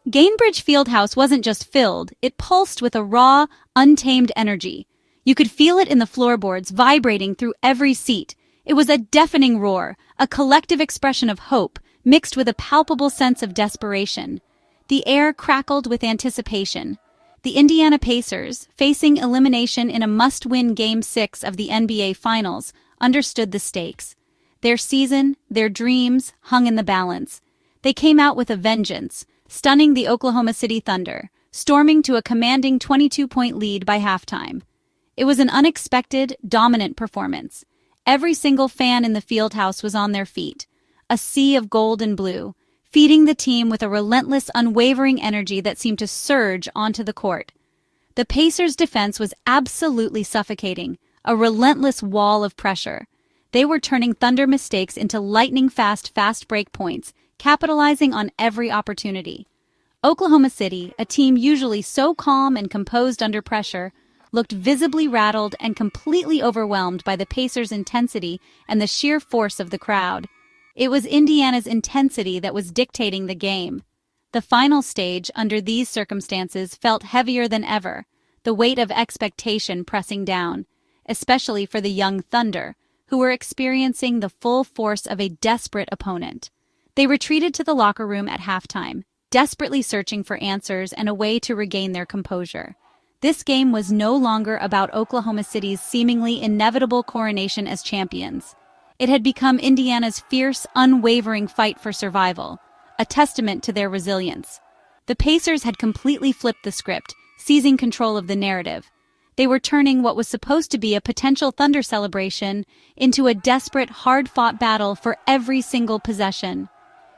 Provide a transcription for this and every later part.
Gainbridge Fieldhouse wasn't just filled, it pulsed with a raw, untamed energy. You could feel it in the floorboards, vibrating through every seat. It was a deafening roar, a collective expression of hope, mixed with a palpable sense of desperation. The air crackled with anticipation. The Indiana Pacers, facing elimination in a must-win Game 6 of the NBA Finals, understood the stakes. Their season, their dreams, hung in the balance. They came out with a vengeance, stunning the Oklahoma City Thunder, storming to a commanding 22-point lead by halftime. It was an unexpected, dominant performance. Every single fan in the fieldhouse was on their feet, a sea of gold and blue, feeding the team with a relentless, unwavering energy that seemed to surge onto the court. The Pacers' defense was absolutely suffocating, a relentless wall of pressure. They were turning Thunder mistakes into lightning-fast fast break points, capitalizing on every opportunity. Oklahoma City, a team usually so calm and composed under pressure, looked visibly rattled and completely overwhelmed by the Pacers' intensity and the sheer force of the crowd. It was Indiana's intensity that was dictating the game. The final stage, under these circumstances, felt heavier than ever, the weight of expectation pressing down, especially for the young Thunder, who were experiencing the full force of a desperate opponent. They retreated to the locker room at halftime, desperately searching for answers and a way to regain their composure. This game was no longer about Oklahoma City's seemingly inevitable coronation as champions. It had become Indiana's fierce, unwavering fight for survival, a testament to their resilience. The Pacers had completely flipped the script, seizing control of the narrative. They were turning what was supposed to be a potential Thunder celebration into a desperate, hard-fought battle for every single possession.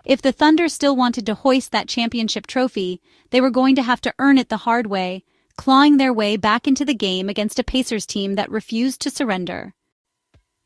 If the Thunder still wanted to hoist that championship trophy, they were going to have to earn it the hard way, clawing their way back into the game against a Pacers team that refused to surrender.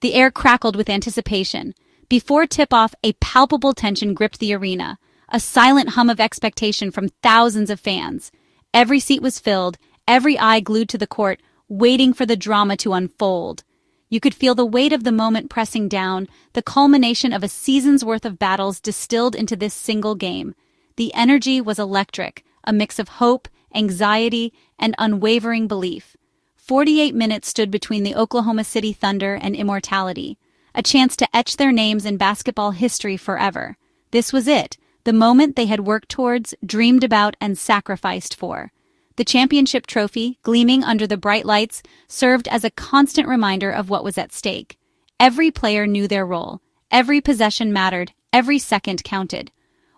The air crackled with anticipation. Before tip-off, a palpable tension gripped the arena, a silent hum of expectation from thousands of fans. Every seat was filled, every eye glued to the court, waiting for the drama to unfold. You could feel the weight of the moment pressing down, the culmination of a season's worth of battles distilled into this single game. The energy was electric, a mix of hope, anxiety, and unwavering belief. 48 minutes stood between the Oklahoma City Thunder and immortality, a chance to etch their names in basketball history forever. This was it, the moment they had worked towards, dreamed about, and sacrificed for. The championship trophy, gleaming under the bright lights, served as a constant reminder of what was at stake. Every player knew their role. Every possession mattered. Every second counted.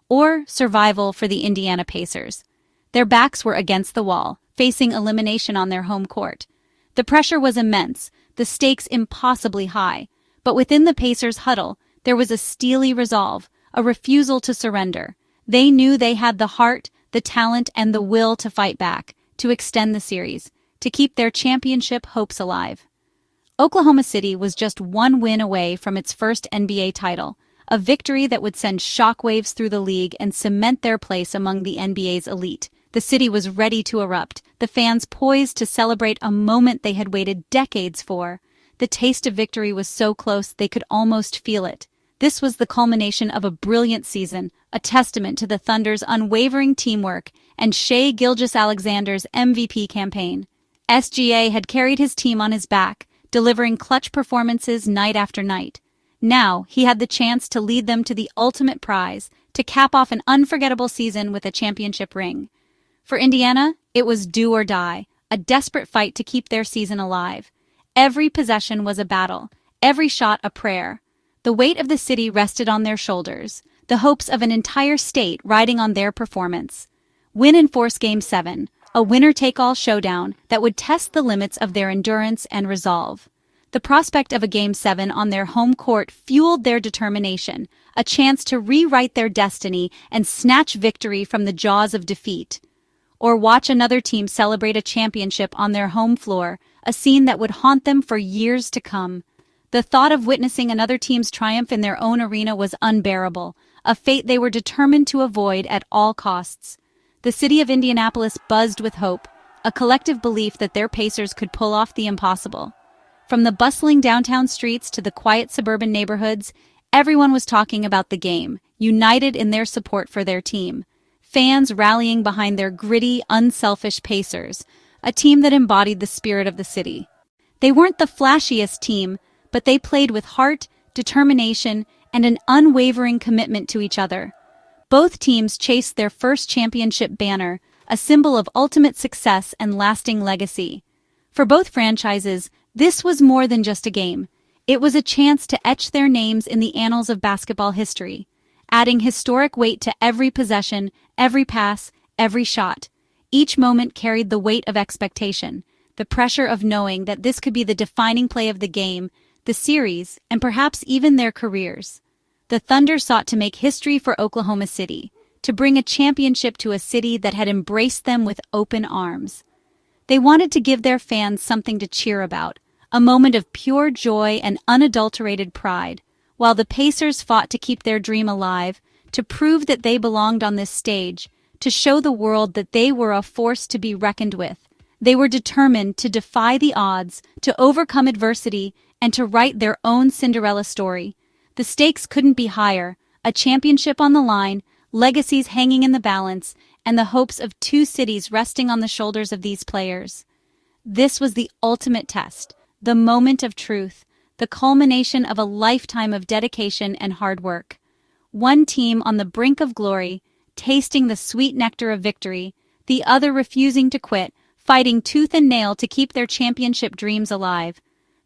Or survival for the Indiana Pacers. Their backs were against the wall, facing elimination on their home court. The pressure was immense, the stakes impossibly high. But within the Pacers' huddle, there was a steely resolve, a refusal to surrender. They knew they had the heart, the talent, and the will to fight back, to extend the series, to keep their championship hopes alive. Oklahoma City was just one win away from its first NBA title, a victory that would send shockwaves through the league and cement their place among the NBA's elite. The city was ready to erupt, the fans poised to celebrate a moment they had waited decades for. The taste of victory was so close they could almost feel it. This was the culmination of a brilliant season, a testament to the Thunder's unwavering teamwork and Shai Gilgeous-Alexander's MVP campaign. SGA had carried his team on his back, delivering clutch performances night after night. Now, he had the chance to lead them to the ultimate prize, to cap off an unforgettable season with a championship ring. For Indiana, it was do or die, a desperate fight to keep their season alive. Every possession was a battle, every shot a prayer. The weight of the city rested on their shoulders, the hopes of an entire state riding on their performance. Win and force Game 7, a winner-take-all showdown that would test the limits of their endurance and resolve. The prospect of a Game 7 on their home court fueled their determination, a chance to rewrite their destiny and snatch victory from the jaws of defeat. Or watch another team celebrate a championship on their home floor, a scene that would haunt them for years to come. The thought of witnessing another team's triumph in their own arena was unbearable, a fate they were determined to avoid at all costs. The city of Indianapolis buzzed with hope, a collective belief that their Pacers could pull off the impossible. From the bustling downtown streets to the quiet suburban neighborhoods, everyone was talking about the game, united in their support for their team. fans rallying behind their gritty, unselfish Pacers, a team that embodied the spirit of the city. They weren't the flashiest team, but they played with heart, determination, and an unwavering commitment to each other. Both teams chased their first championship banner, a symbol of ultimate success and lasting legacy. For both franchises, this was more than just a game. It was a chance to etch their names in the annals of basketball history, adding historic weight to every possession, every pass, every shot. Each moment carried the weight of expectation, the pressure of knowing that this could be the defining play of the game, the series, and perhaps even their careers. The Thunder sought to make history for Oklahoma City, to bring a championship to a city that had embraced them with open arms. They wanted to give their fans something to cheer about, a moment of pure joy and unadulterated pride, while the Pacers fought to keep their dream alive, to prove that they belonged on this stage, to show the world that they were a force to be reckoned with. They were determined to defy the odds, to overcome adversity, and to write their own Cinderella story. The stakes couldn't be higher, a championship on the line, legacies hanging in the balance, and the hopes of two cities resting on the shoulders of these players. This was the ultimate test, the moment of truth, the culmination of a lifetime of dedication and hard work. One team on the brink of glory, tasting the sweet nectar of victory, the other refusing to quit, fighting tooth and nail to keep their championship dreams alive.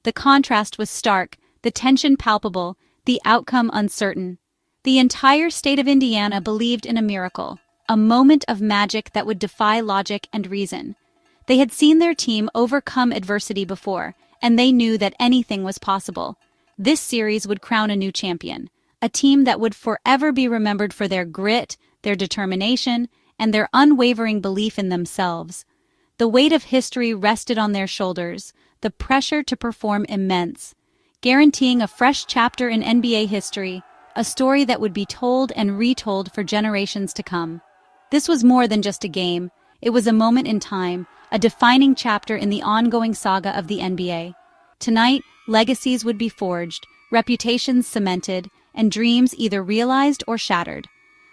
The contrast was stark, the tension palpable, the outcome uncertain. The entire state of Indiana believed in a miracle, a moment of magic that would defy logic and reason. They had seen their team overcome adversity before, and they knew that anything was possible. This series would crown a new champion, a team that would forever be remembered for their grit, their determination, and their unwavering belief in themselves. The weight of history rested on their shoulders, the pressure to perform immense, guaranteeing a fresh chapter in NBA history, a story that would be told and retold for generations to come. This was more than just a game. It was a moment in time, a defining chapter in the ongoing saga of the NBA. Tonight, legacies would be forged, reputations cemented, and dreams either realized or shattered.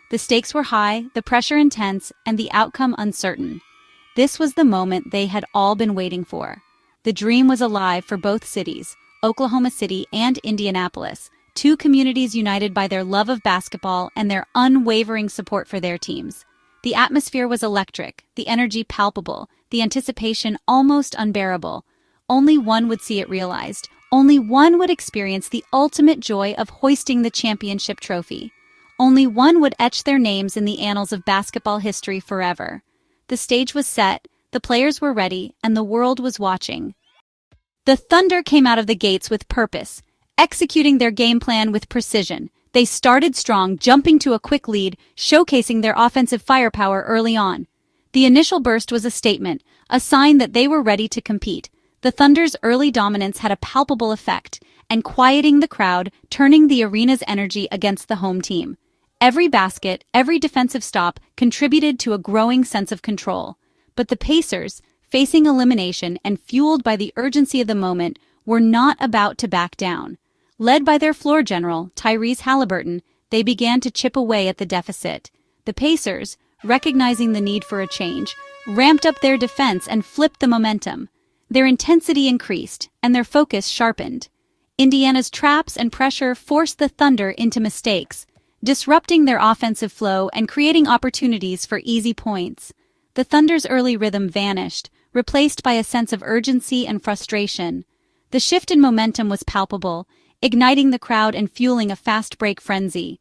The stakes were high, the pressure intense, and the outcome uncertain. This was the moment they had all been waiting for. The dream was alive for both cities, Oklahoma City and Indianapolis, two communities united by their love of basketball and their unwavering support for their teams. The atmosphere was electric, the energy palpable, the anticipation almost unbearable. Only one would see it realized. Only one would experience the ultimate joy of hoisting the championship trophy. Only one would etch their names in the annals of basketball history forever. The stage was set, the players were ready, and the world was watching. The Thunder came out of the gates with purpose, executing their game plan with precision. They started strong, jumping to a quick lead, showcasing their offensive firepower early on. The initial burst was a statement, a sign that they were ready to compete. The Thunder's early dominance had a palpable effect, and quieting the crowd, turning the arena's energy against the home team. Every basket, every defensive stop contributed to a growing sense of control. But the Pacers, facing elimination and fueled by the urgency of the moment, were not about to back down. Led by their floor general, Tyrese Halliburton, they began to chip away at the deficit. The Pacers, recognizing the need for a change, ramped up their defense and flipped the momentum. Their intensity increased, and their focus sharpened. Indiana's traps and pressure forced the Thunder into mistakes, disrupting their offensive flow and creating opportunities for easy points. The Thunder's early rhythm vanished, replaced by a sense of urgency and frustration. The shift in momentum was palpable, igniting the crowd and fueling a fast-break frenzy.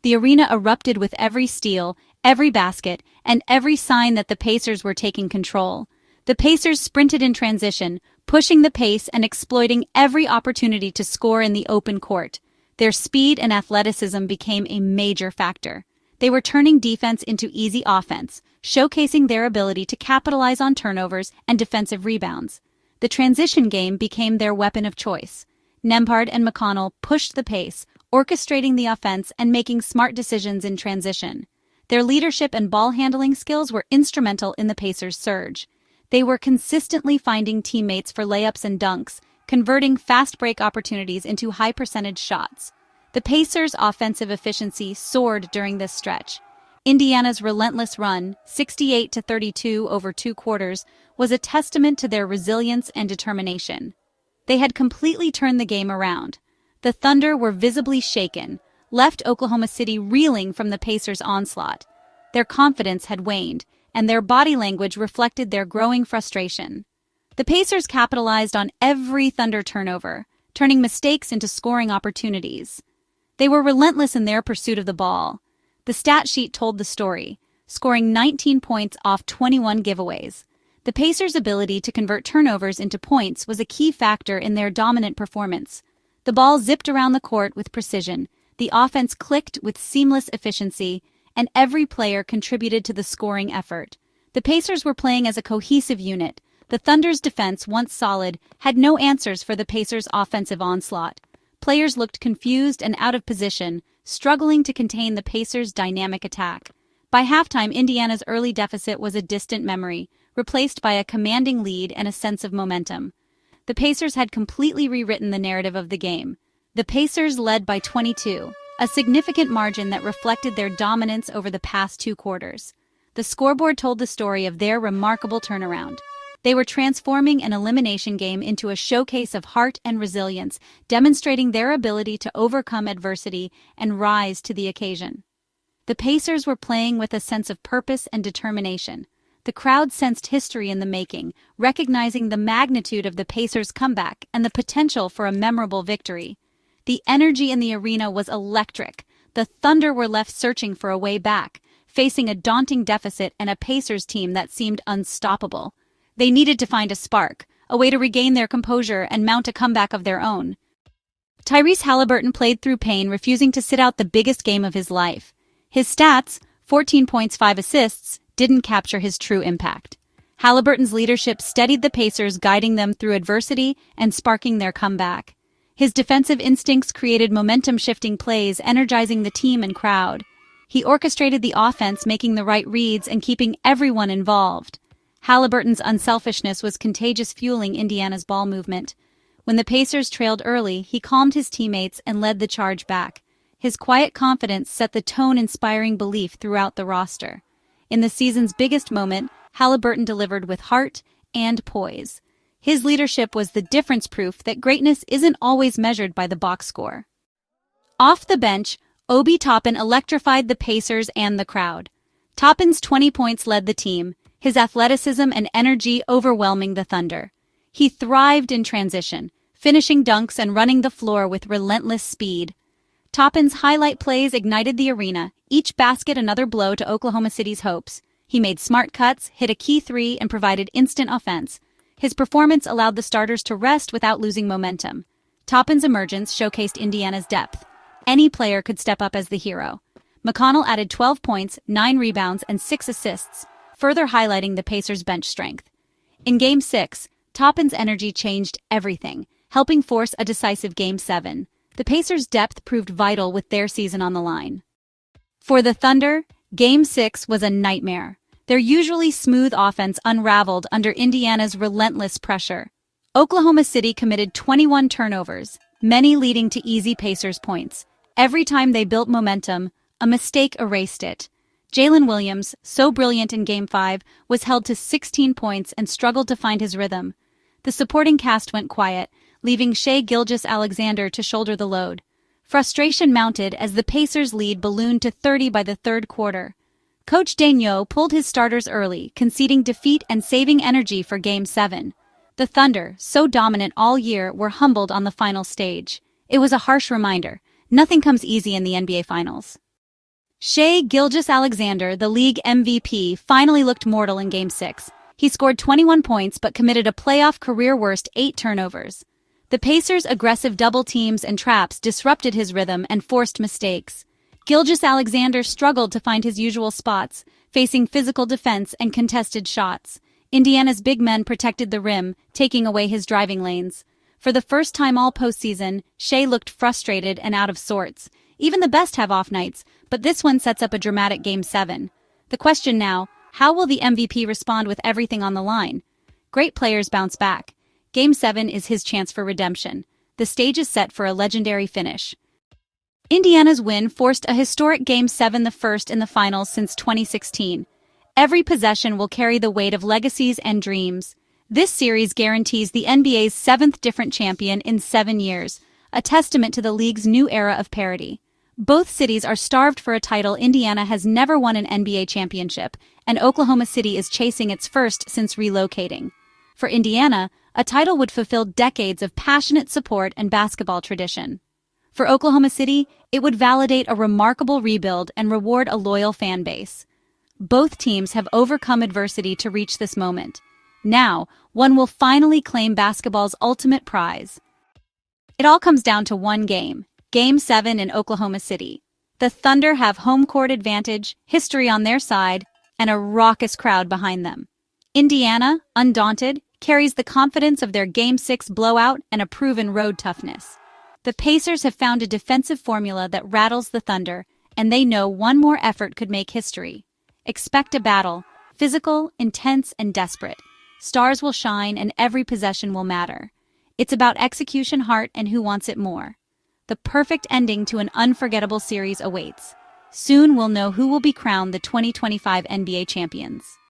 The arena erupted with every steal, every basket, and every sign that the Pacers were taking control. The Pacers sprinted in transition, pushing the pace and exploiting every opportunity to score in the open court. Their speed and athleticism became a major factor. They were turning defense into easy offense, showcasing their ability to capitalize on turnovers and defensive rebounds. The transition game became their weapon of choice. Nembhard and McConnell pushed the pace, orchestrating the offense and making smart decisions in transition. Their leadership and ball-handling skills were instrumental in the Pacers' surge. They were consistently finding teammates for layups and dunks, converting fast-break opportunities into high-percentage shots. The Pacers' offensive efficiency soared during this stretch. Indiana's relentless run, 68-32 over 2 quarters, was a testament to their resilience and determination. They had completely turned the game around. The Thunder were visibly shaken, left Oklahoma City reeling from the Pacers' onslaught. Their confidence had waned, and their body language reflected their growing frustration. The Pacers capitalized on every Thunder turnover, turning mistakes into scoring opportunities. They were relentless in their pursuit of the ball. The stat sheet told the story, scoring 19 points off 21 giveaways. The Pacers' ability to convert turnovers into points was a key factor in their dominant performance. The ball zipped around the court with precision, the offense clicked with seamless efficiency, and every player contributed to the scoring effort. The Pacers were playing as a cohesive unit. The Thunder's defense, once solid, had no answers for the Pacers' offensive onslaught. Players looked confused and out of position, struggling to contain the Pacers' dynamic attack. By halftime, Indiana's early deficit was a distant memory, replaced by a commanding lead and a sense of momentum. The Pacers had completely rewritten the narrative of the game. The Pacers led by 22, a significant margin that reflected their dominance over the past 2 quarters. The scoreboard told the story of their remarkable turnaround. They were transforming an elimination game into a showcase of heart and resilience, demonstrating their ability to overcome adversity and rise to the occasion. The Pacers were playing with a sense of purpose and determination. The crowd sensed history in the making, recognizing the magnitude of the Pacers' comeback and the potential for a memorable victory. The energy in the arena was electric. The Thunder were left searching for a way back, facing a daunting deficit and a Pacers team that seemed unstoppable. They needed to find a spark, a way to regain their composure and mount a comeback of their own. Tyrese Halliburton played through pain, refusing to sit out the biggest game of his life. His stats, 14 points, 5 assists, didn't capture his true impact. Halliburton's leadership steadied the Pacers, guiding them through adversity and sparking their comeback. His defensive instincts created momentum-shifting plays, energizing the team and crowd. He orchestrated the offense, making the right reads and keeping everyone involved. Halliburton's unselfishness was contagious, fueling Indiana's ball movement. When the Pacers trailed early, he calmed his teammates and led the charge back. His quiet confidence set the tone, inspiring belief throughout the roster. In the season's biggest moment, Halliburton delivered with heart and poise. His leadership was the difference, proof that greatness isn't always measured by the box score. Off the bench, Obi Toppin electrified the Pacers and the crowd. Toppin's 20 points led the team, his athleticism and energy overwhelming the Thunder. He thrived in transition, finishing dunks and running the floor with relentless speed. Toppin's highlight plays ignited the arena, each basket another blow to Oklahoma City's hopes. He made smart cuts, hit a key 3, and provided instant offense. His performance allowed the starters to rest without losing momentum. Toppin's emergence showcased Indiana's depth. Any player could step up as the hero. McConnell added 12 points, 9 rebounds, and 6 assists, further highlighting the Pacers' bench strength. In Game 6, Toppin's energy changed everything, helping force a decisive Game 7. The Pacers' depth proved vital with their season on the line. For the Thunder, Game 6 was a nightmare. Their usually smooth offense unraveled under Indiana's relentless pressure. Oklahoma City committed 21 turnovers, many leading to easy Pacers points. Every time they built momentum, a mistake erased it. Jalen Williams, so brilliant in Game 5, was held to 16 points and struggled to find his rhythm. The supporting cast went quiet, leaving Shai Gilgeous-Alexander to shoulder the load. Frustration mounted as the Pacers' lead ballooned to 30 by the third quarter. Coach Daigneault pulled his starters early, conceding defeat and saving energy for Game 7. The Thunder, so dominant all year, were humbled on the final stage. It was a harsh reminder. Nothing comes easy in the NBA Finals. Shai Gilgeous-Alexander, the league MVP, finally looked mortal in Game 6. He scored 21 points but committed a playoff career-worst 8 turnovers. The Pacers' aggressive double teams and traps disrupted his rhythm and forced mistakes. Gilgeous-Alexander struggled to find his usual spots, facing physical defense and contested shots. Indiana's big men protected the rim, taking away his driving lanes. For the first time all postseason, Shai looked frustrated and out of sorts. Even the best have off nights, but this one sets up a dramatic Game 7. The question now, how will the MVP respond with everything on the line? Great players bounce back. Game 7 is his chance for redemption. The stage is set for a legendary finish. Indiana's win forced a historic Game 7, the first in the finals since 2016. Every possession will carry the weight of legacies and dreams. This series guarantees the NBA's seventh different champion in 7 years, a testament to the league's new era of parity. Both cities are starved for a title. Indiana has never won an NBA championship, and Oklahoma City is chasing its first since relocating. For Indiana, a title would fulfill decades of passionate support and basketball tradition. For Oklahoma City, it would validate a remarkable rebuild and reward a loyal fan base. Both teams have overcome adversity to reach this moment. Now, one will finally claim basketball's ultimate prize. It all comes down to one game, Game 7 in Oklahoma City. The Thunder have home court advantage, history on their side, and a raucous crowd behind them. Indiana, undaunted, carries the confidence of their Game 6 blowout and a proven road toughness. The Pacers have found a defensive formula that rattles the Thunder, and they know one more effort could make history. Expect a battle, physical, intense, and desperate. Stars will shine, and every possession will matter. It's about execution, heart, and who wants it more. The perfect ending to an unforgettable series awaits. Soon we'll know who will be crowned the 2025 NBA champions.